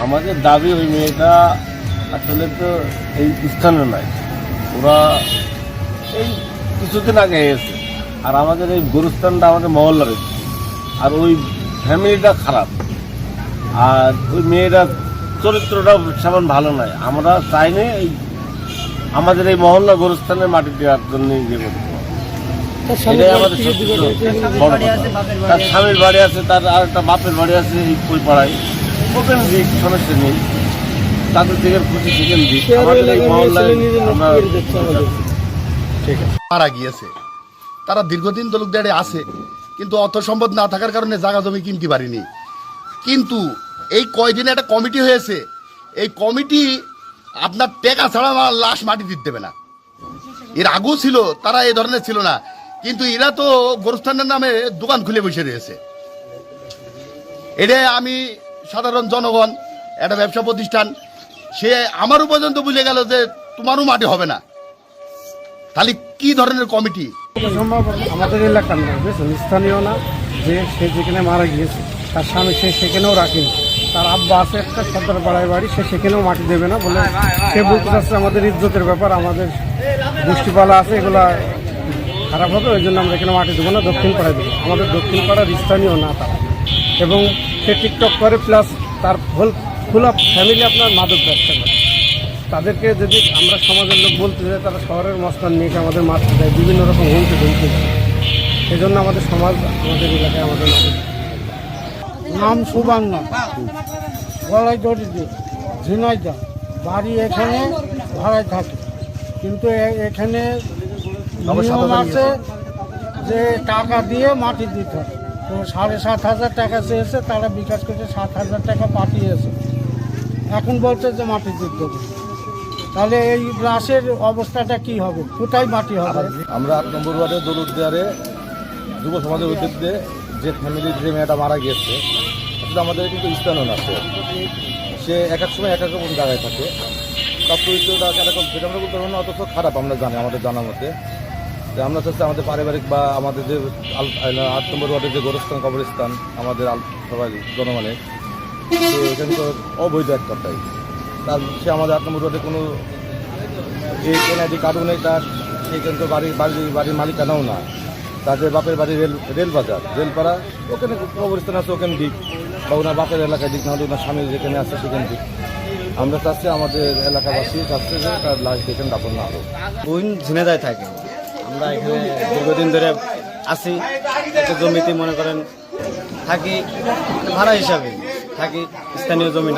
আমাদের দাবি ওই মেয়েটা আসলে তো এই স্থানে নয়, ওরা এই কিছুদিন আগে এসে, আর আমাদের এই গোরস্থানটা আমাদের মহল্লার, আর ওই ফ্যামিলিটা খারাপ, আর ওই মেয়েটার চরিত্রটা সেমন ভালো নয়। আমরা চাইনি এই আমাদের এই মহল্লা গোরস্থানের মাটি দেওয়ার জন্য ইয়ে করতে হবে। এটাই আমাদের সবচেয়ে বড় কথা। তার স্বামীর বাড়ি আছে, তার আর একটা বাপের বাড়ি আছে এই ওই পাড়ায়। ওখানে দিক, সমস্যা নেই, তাদের দিকের খুশি সেখানে দিক। আমাদের এই মহল্লায় আমরা ঠিক আছে মারা গিয়েছে, তারা দীর্ঘদিন দলুকদারে আছে, কিন্তু অর্থ সম্পদ না থাকার কারণে জায়গা জমি কিনতে পারিনি। কিন্তু এই কয়দিনে একটা কমিটি হয়েছে, এই কমিটি আপনার টেকা ছাড়া আমার লাশ মাটি দিতে দেবে না। এর আগেও ছিল, তারা এই ধরনের ছিল না, কিন্তু এরা তো গোরস্থানের নামে দোকান খুলে বসে রয়েছে। এটা আমি সাধারণ জনগণ, একটা ব্যবসা প্রতিষ্ঠান, সে আমারও পর্যন্ত বুঝে গেল যে তোমারও মাটি হবে না। তাহলে কি ধরনের কমিটি? সম্ভব আমাদের এলাকার না, বুঝছেন, স্থানীয় না, যে সে যেখানে মারা গিয়েছে তার স্বামী সে সেখানেও রাখেনি। তার আব্বা আছে একটা সর্দার পাড়ায় বাড়ি, সে সেখানেও মাটি দেবে না বলে সে বলতে চাচ্ছে আমাদের ইজ্জতের ব্যাপার, আমাদের গোষ্ঠীপালা আছে, এগুলা খারাপ হবে, ওই জন্য আমরা এখানে মাটি দেবো না, দক্ষিণ পাড়ায় দেবো। আমাদের দক্ষিণ পাড়ার স্থানীয় না তারা, এবং সে টিকটক করে, প্লাস তার ফুল অফ ফ্যামিলি আপনার মাদক ব্যবসা করে। তাদেরকে যদি আমরা সমাজের লোক বলতে যাই, তারা শহরের মস্তান নিয়ে আমাদের মারতে দেয়, বিভিন্ন রকম হুমকি ধমকি দেয়। সেই জন্য আমাদের সমাজ, আমাদের এলাকায় আমাদের নাম সুবান্ন, গলায় দড়ি, ঝিনাইদা, বাড়ি এখানে ভাড়ায় থাকে, কিন্তু এখানে নিয়ম আছে যে টাকা দিয়ে মাটি দিতে হয়। তো 7,500 টাকা চেয়েছে, তারা বিকাশ করছে 7,000 টাকা পাঠিয়েছে, এখন বলছে যে মাটি দিতে হবে। তাহলে এই লাশের অবস্থাটা কি হবে, কোথায় মাটি হবে? আমরা 8 নম্বর ওয়ার্ডে দৌলতদিয়ারে যুব সমাজের উদ্যোগে যে ফ্যামিলির যে মেয়েটা মারা গিয়েছে, আসলে আমাদের কিন্তু স্থানীয় না, সে এক এক সময় এক এক রকম জায়গায় থাকে, তার চরিত্রটা এরকম যেটা আমরা বলতে পারবো না, অথচ খারাপ আমরা জানি আমাদের জানার মধ্যে। যে আমরা চাচ্ছি আমাদের পারিবারিক বা আমাদের যে 8 নম্বর ওয়ার্ডের যে গোরস্থান কবরস্থান আমাদের সবাই জনগণের, সে এখানে তো অবৈধ এক কথাই। তার সে আমাদের 8 নম্বর ওয়ার্ডে কোনো যে এনআইডি কার্ডও নেই তার, সেইখানে তো বাড়ির মালিকানাও না। তাদের বাপের বাড়ি রেলবাজার, রেলপাড়া, ওখানে কবরস্থান আছে, ওখানে দিক, বা ওনার বাপের এলাকায় দিক, নাহলে ওনার স্বামী যেখানে আছে সেখানে দিক। আমরা চাচ্ছি আমাদের এলাকাবাসী চাচ্ছে যে তার লাশ যেখানে দাপন না হোক। বোন ঝিনাইদায় থাকে, আমরা এখানে দীর্ঘদিন ধরে আসি, একটা জমিতে মনে করেন থাকি, ভাড়া হিসাবে থাকি, স্থানীয় জমি না।